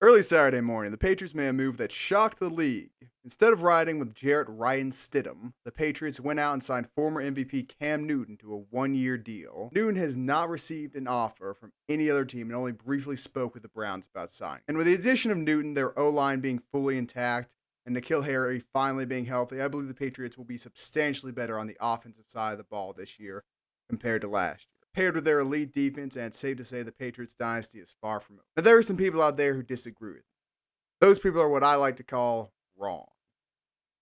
Early Saturday morning, the Patriots made a move that shocked the league. Instead of riding with Jarrett Ryan Stidham, the Patriots went out and signed former MVP Cam Newton to a one-year deal. Newton has not received an offer from any other team and only briefly spoke with the Browns about signing. And with the addition of Newton, their O-line being fully intact, and N'Keal Harry finally being healthy, I believe the Patriots will be substantially better on the offensive side of the ball this year compared to last year. Paired with their elite defense, and it's safe to say the Patriots Dynasty is far from over. Now, there are some people out there who disagree with me. Those people are what I like to call wrong.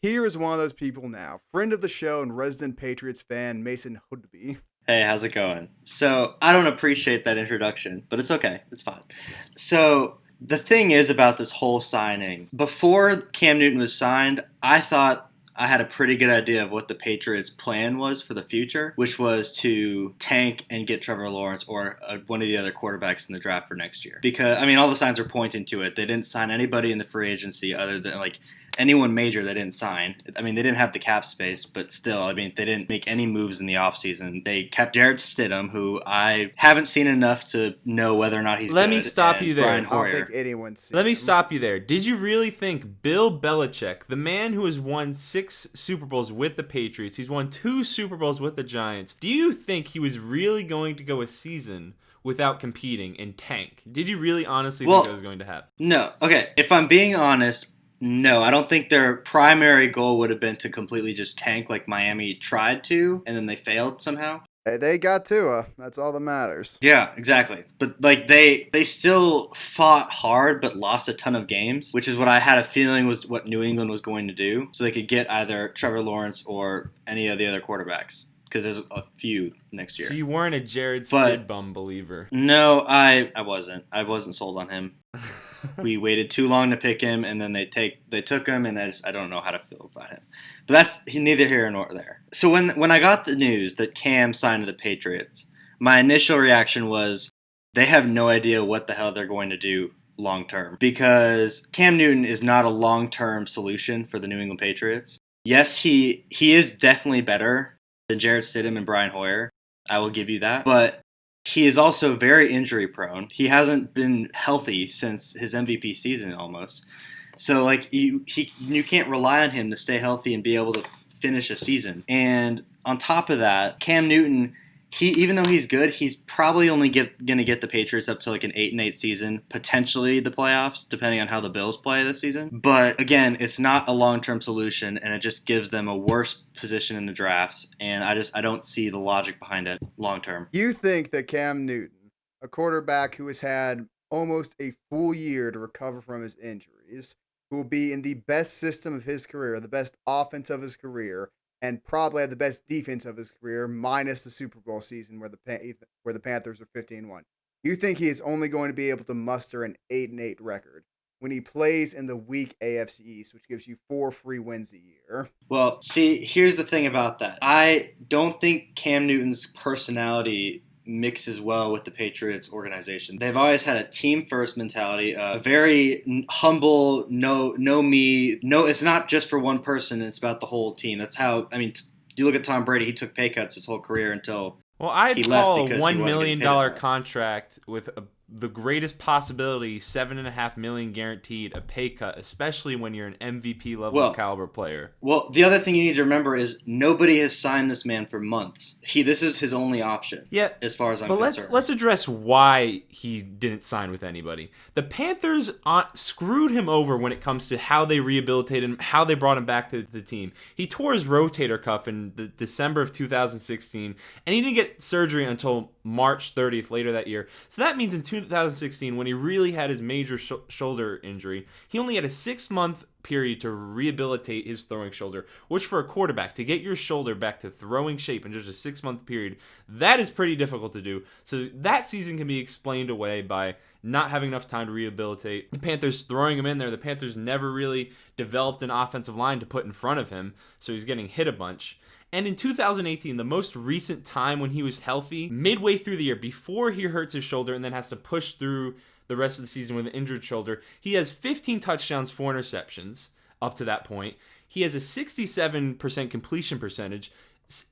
Here is one of those people now, friend of the show and resident Patriots fan, Mason Hoodby. Hey, how's it going? So, I don't appreciate that introduction, but it's okay. It's fine. So, the thing is about this whole signing, before Cam Newton was signed, I thought I had a pretty good idea of what the Patriots' plan was for the future, which was to tank and get Trevor Lawrence or one of the other quarterbacks in the draft for next year. Because, I mean, all the signs are pointing to it. They didn't sign anybody in the free agency other than, like, anyone major they didn't sign. I mean, they didn't have the cap space, but still, I mean, they didn't make any moves in the offseason. They kept Jarrett Stidham, who I haven't seen enough to know whether or not he's good. Let me stop you there. Brian I don't Hoyer. think anyone's seen Let me him. stop you there. Did you really think Bill Belichick, the man who has won 6 Super Bowls with the Patriots, he's won 2 Super Bowls with the Giants, do you think he was really going to go a season without competing and tank? Did you really honestly think that was going to happen? No. Okay, if I'm being honest, no, I don't think their primary goal would have been to completely just tank like Miami tried to, and then they failed somehow. Hey, they got Tua. That's all that matters. Yeah, exactly. But like they still fought hard but lost a ton of games, which is what I had a feeling was what New England was going to do, so they could get either Trevor Lawrence or any of the other quarterbacks, because there's a few next year. So you weren't a Jared Stidham believer. No, I wasn't. I wasn't sold on him. We waited too long to pick him, and then they took him, and I don't know how to feel about him. But that's neither here nor there. So when I got the news that Cam signed to the Patriots, my initial reaction was they have no idea what the hell they're going to do long term, because Cam Newton is not a long term solution for the New England Patriots. Yes, he is definitely better than Jarrett Stidham and Brian Hoyer. I will give you that, but he is also very injury prone. He hasn't been healthy since his MVP season almost. So like you can't rely on him to stay healthy and be able to finish a season. And on top of that, Cam Newton, even though he's good, he's probably only going to get the Patriots up to like an 8-8 season, potentially the playoffs, depending on how the Bills play this season. But again, it's not a long-term solution, and it just gives them a worse position in the draft. And I don't see the logic behind it long-term. You think that Cam Newton, a quarterback who has had almost a full year to recover from his injuries, who will be in the best system of his career, the best offense of his career, and probably had the best defense of his career, minus the Super Bowl season where the Panthers are 15-1. You think he is only going to be able to muster an 8-8 record when he plays in the weak AFC East, which gives you 4 free wins a year? Well, see, here's the thing about that. I don't think Cam Newton's personality mixes well with the Patriots organization. They've always had a team first mentality, a very humble, no, it's not just for one person, it's about the whole team. That's how, I mean, you look at Tom Brady, he took pay cuts his whole career until I'd he left call a because $1 he wasn't million getting paid enough. contract with the greatest possibility, $7.5 million guaranteed, a pay cut, especially when you're an MVP level caliber player. Well, the other thing you need to remember is nobody has signed this man for months. This is his only option. Yeah, as far as I'm concerned. But let's address why he didn't sign with anybody. The Panthers screwed him over when it comes to how they rehabilitated him, how they brought him back to the team. He tore his rotator cuff in December of 2016, and he didn't get surgery until March 30th later that year. So that means in 2016, when he really had his major shoulder injury, he only had a 6-month period to rehabilitate his throwing shoulder, which for a quarterback, to get your shoulder back to throwing shape in just a 6-month period, that is pretty difficult to do. So that season can be explained away by not having enough time to rehabilitate. The Panthers throwing him in there. The Panthers never really developed an offensive line to put in front of him, so he's getting hit a bunch. And in 2018, the most recent time when he was healthy, midway through the year, before he hurts his shoulder and then has to push through the rest of the season with an injured shoulder, he has 15 touchdowns, 4 interceptions up to that point. He has a 67% completion percentage,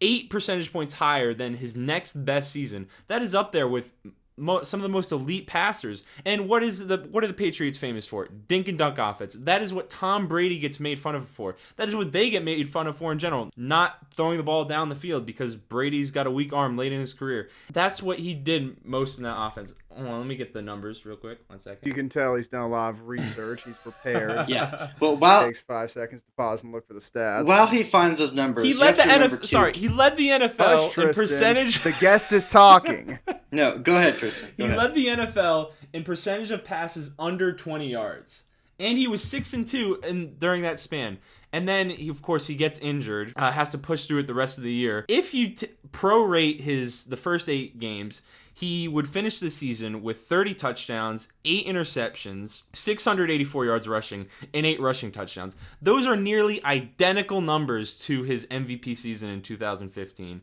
8 percentage points higher than his next best season. That is up there with some of the most elite passers. And what are the Patriots famous for? Dink and dunk offense. That is what Tom Brady gets made fun of for. That is what they get made fun of for in general. Not throwing the ball down the field because Brady's got a weak arm late in his career. That's what he did most in that offense. Hold on, let me get the numbers real quick. 1 second. You can tell he's done a lot of research. He's prepared. Yeah. Well, It takes 5 seconds to pause and look for the stats. while he finds those numbers, He you led have the to remember NFL. too- Sorry, he led the Hush, NFL in Tristan. percentage. The guest is talking. No, go ahead, Tristan. Go He ahead. led the NFL in percentage of passes under 20 yards. And he was 6-2 during that span. And then, of course, he gets injured, has to push through it the rest of the year. If you prorate the first 8 games, he would finish the season with 30 touchdowns, 8 interceptions, 684 yards rushing, and 8 rushing touchdowns. Those are nearly identical numbers to his MVP season in 2015.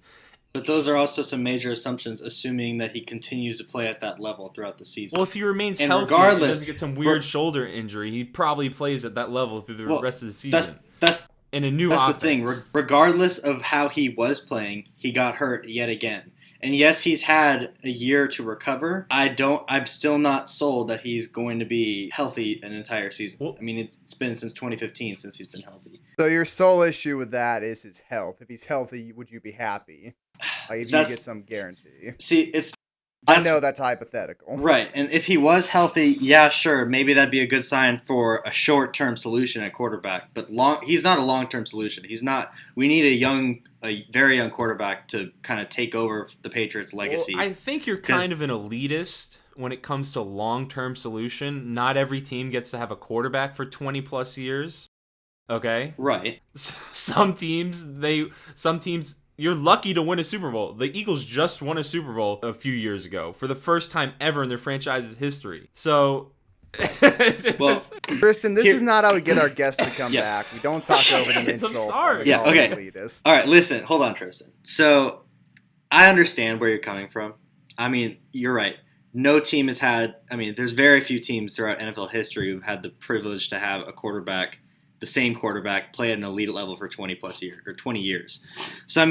But those are also some major assumptions, assuming that he continues to play at that level throughout the season. Well, if he remains And healthy and regardless- doesn't get some weird shoulder injury, he probably plays at that level through the rest of the season. That's in a new That's offense. the thing. Regardless of how he was playing, he got hurt yet again. And yes, he's had a year to recover. I'm still not sold that he's going to be healthy an entire season. Well, I mean, it's been since 2015 since he's been healthy. So your sole issue with that is his health. If he's healthy, would you be happy? Like if you get some guarantee. See, I know that's hypothetical. Right, and if he was healthy, yeah, sure, maybe that'd be a good sign for a short-term solution at quarterback. But he's not a long-term solution. He's not. We need a very young quarterback to kind of take over the Patriots' legacy. Well, I think you're kind of an elitist when it comes to long-term solution. Not every team gets to have a quarterback for 20 plus years. Okay? Right. Some teams you're lucky to win a Super Bowl. The Eagles just won a Super Bowl a few years ago for the first time ever in their franchise's history. So, Tristan, this is not how we get our guests to come back. We don't talk over them I'm insult. sorry. Yeah, okay. Elitist. All right, listen, hold on, Tristan. So, I understand where you're coming from. I mean, you're right. No team has had, there's very few teams throughout NFL history who've had the privilege to have the same quarterback play at an elite level for 20 plus years or 20 years. So,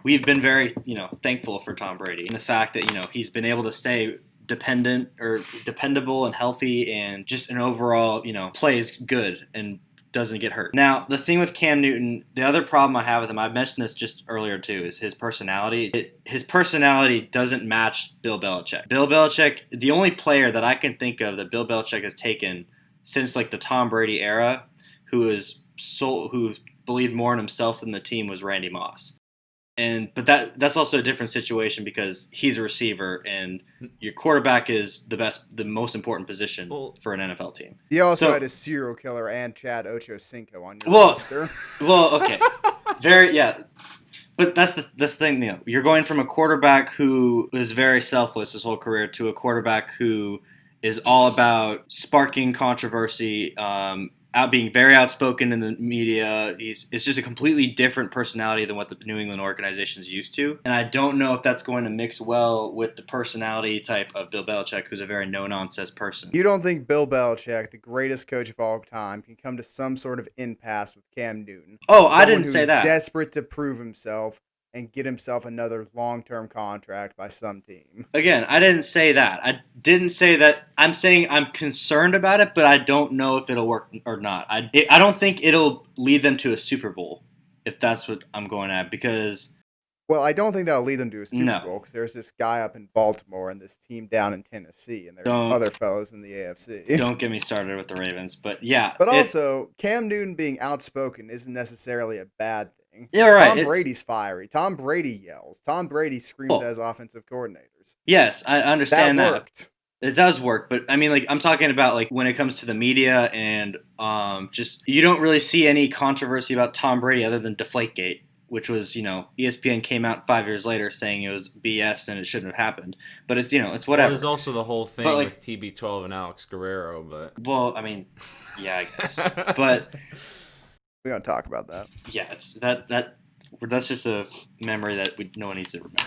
we've been very, thankful for Tom Brady and the fact that, he's been able to stay dependable and healthy and just an overall, plays good and doesn't get hurt. Now, the thing with Cam Newton, the other problem I have with him, I mentioned this just earlier too, is his personality. His personality doesn't match Bill Belichick. Bill Belichick, the only player that I can think of that Bill Belichick has taken since like the Tom Brady era, who believed more in himself than the team, was Randy Moss. But that's also a different situation because he's a receiver and your quarterback is the most important position for an NFL team. You also had a serial killer and Chad Ochocinco on your roster. Well, okay. But that's the thing, You're going from a quarterback who is very selfless his whole career to a quarterback who is all about sparking controversy, being very outspoken in the media. It's just a completely different personality than what the New England organization is used to. And I don't know if that's going to mix well with the personality type of Bill Belichick, who's a very no-nonsense person. You don't think Bill Belichick, the greatest coach of all time, can come to some sort of impasse with Cam Newton? Oh, I didn't say that. Desperate to prove himself and get himself another long-term contract by some team. Again, I didn't say that. I didn't say that. I'm saying I'm concerned about it, but I don't know if it'll work or not. I don't think it'll lead them to a Super Bowl, if that's what I'm going at, because... Well, I don't think that'll lead them to a Super Bowl, because there's this guy up in Baltimore and this team down in Tennessee, and there's other fellows in the AFC. Don't get me started with the Ravens, but yeah. But also, Cam Newton being outspoken isn't necessarily a bad thing. Yeah, right. Tom Brady's fiery. Tom Brady yells. Tom Brady screams as offensive coordinators. Yes, I understand that. Worked. It does work, but I'm talking about when it comes to the media and just you don't really see any controversy about Tom Brady other than Deflategate, which was ESPN came out 5 years later saying it was BS and it shouldn't have happened. But it's it's whatever. Well, there's also the whole thing with TB12 and Alex Guerrero, but yeah, I guess, but. We don't talk about that. Yeah, it's that's just a memory that no one needs to remember.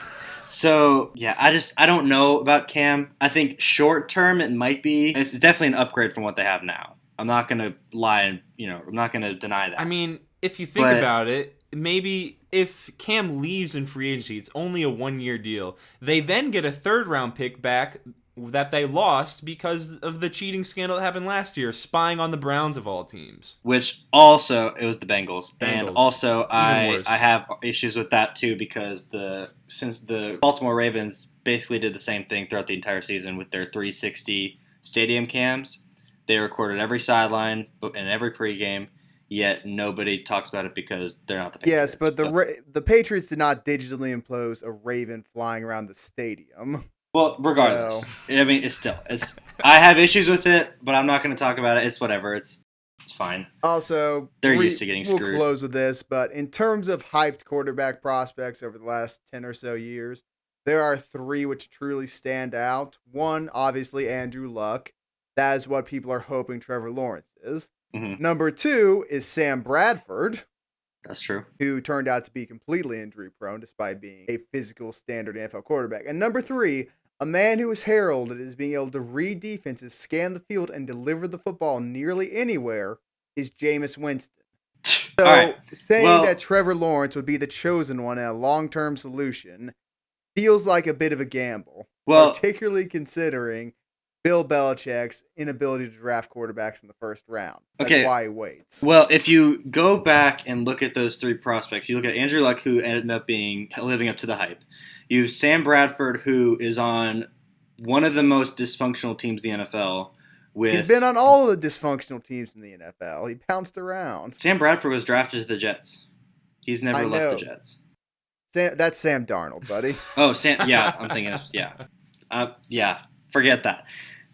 So yeah, I don't know about Cam. I think short term it might be. It's definitely an upgrade from what they have now. I'm not gonna lie and I'm not gonna deny that. If you think about it, maybe if Cam leaves in free agency, it's only a 1-year deal. They then get a 3rd-round pick back that they lost because of the cheating scandal that happened last year, spying on the Browns of all teams. Which also, it was the Bengals. And Bengals. also, Even I worse. have issues with that too because since the Baltimore Ravens basically did the same thing throughout the entire season with their 360 stadium cams, they recorded every sideline and every pregame, yet nobody talks about it because they're not the Patriots. Yes, but the Patriots did not digitally impose a raven flying around the stadium. Well, regardless, I mean, I have issues with it, but I'm not going to talk about it. It's whatever. It's fine. Also, they're used to getting screwed. We'll close with this, but in terms of hyped quarterback prospects over the last 10 or so years, there are 3 which truly stand out. One, obviously, Andrew Luck. That is what people are hoping Trevor Lawrence is. Mm-hmm. Number 2 is Sam Bradford. That's true. Who turned out to be completely injury prone despite being a physical standard NFL quarterback. And number 3, a man who is heralded as being able to read defenses, scan the field, and deliver the football nearly anywhere is Jameis Winston. So saying that Trevor Lawrence would be the chosen one and a long-term solution feels like a bit of a gamble, particularly considering Bill Belichick's inability to draft quarterbacks in the first round. That's why he waits. Well, if you go back and look at those 3 prospects, you look at Andrew Luck, who ended up living up to the hype. You have Sam Bradford, who is on one of the most dysfunctional teams in the NFL. He's been on all of the dysfunctional teams in the NFL. He bounced around. Sam Bradford was drafted to the Jets. He's never left the Jets. That's Sam Darnold, buddy. Oh, Sam. Yeah, I'm thinking of forget that.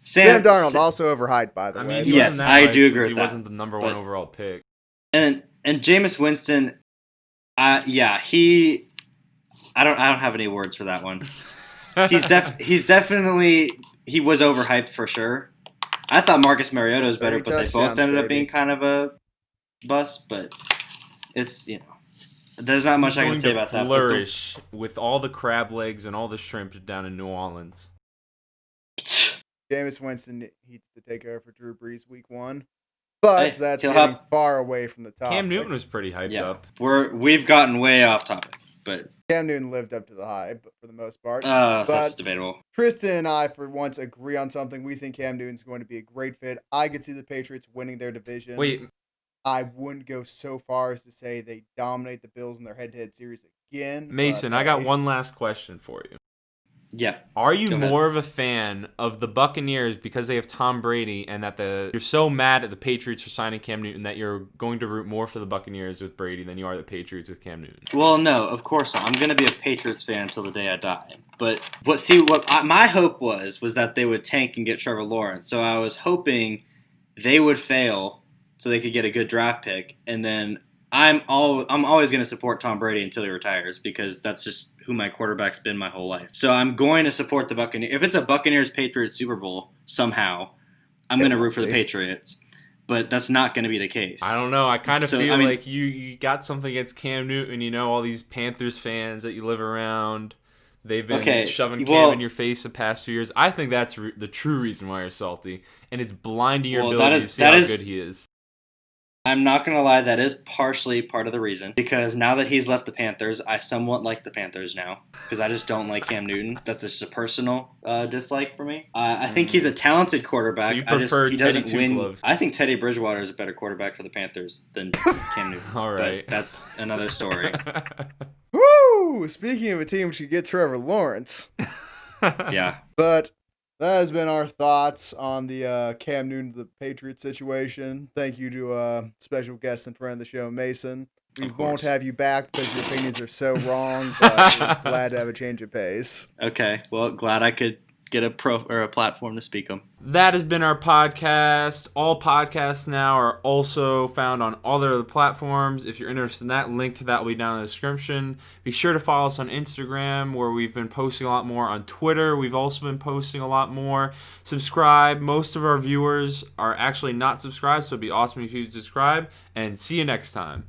Sam Darnold also overhyped, by the way. Yes, I do agree with he that. He wasn't the number 1 overall pick. And Jameis Winston, I don't have any words for that one. He's definitely he was overhyped for sure. I thought Marcus Mariota was better, but they both ended up being kind of a bust. But it's there's not much I can say about that. Flourish with all the crab legs and all the shrimp down in New Orleans. Jameis Winston needs to take over for Drew Brees week 1. But that's getting far away from the topic. Cam Newton was pretty hyped up. We've gotten way off topic, but Cam Newton lived up to the hype for the most part. That's debatable. Tristan and I, for once, agree on something. We think Cam Newton's going to be a great fit. I could see the Patriots winning their division. Wait. I wouldn't go so far as to say they dominate the Bills in their head-to-head series again. Mason, I got one last question for you. Yeah. Are you more of a fan of the Buccaneers because they have Tom Brady and that you're so mad at the Patriots for signing Cam Newton that you're going to root more for the Buccaneers with Brady than you are the Patriots with Cam Newton? Well, no, of course not. I'm going to be a Patriots fan until the day I die. But my hope was that they would tank and get Trevor Lawrence. So I was hoping they would fail so they could get a good draft pick, and then I'm always going to support Tom Brady until he retires because that's just who my quarterback's been my whole life. So I'm going to support the Buccaneers. If it's a Buccaneers-Patriots Super Bowl somehow, I'm going to root for the Patriots. But that's not going to be the case. I don't know. I kind of feel like you got something against Cam Newton. All these Panthers fans that you live around. They've been shoving Cam in your face the past few years. I think that's the true reason why you're salty. And it's blinding your ability to see how good he is. I'm not going to lie, that is partially part of the reason. Because now that he's left the Panthers, I somewhat like the Panthers now. Because I just don't like Cam Newton. That's just a personal dislike for me. I think he's a talented quarterback. So you prefer he Teddy doesn't win. Gloves. I think Teddy Bridgewater is a better quarterback for the Panthers than Cam Newton. All right. But that's another story. Woo! Speaking of a team which could get Trevor Lawrence. Yeah. But that has been our thoughts on the Cam Newton to the Patriots situation. Thank you to special guest and friend of the show, Mason. We won't have you back because your opinions are so wrong, but we're glad to have a change of pace. Okay. Well, glad I could get a platform to speak them. That has been our podcast. All podcasts now are also found on all the other platforms. If you're interested in that, link to that will be down in the description. Be sure to follow us on Instagram, where we've been posting a lot more. On Twitter, we've also been posting a lot more. Subscribe. Most of our viewers are actually not subscribed, so it'd be awesome if you'd subscribe. And see you next time.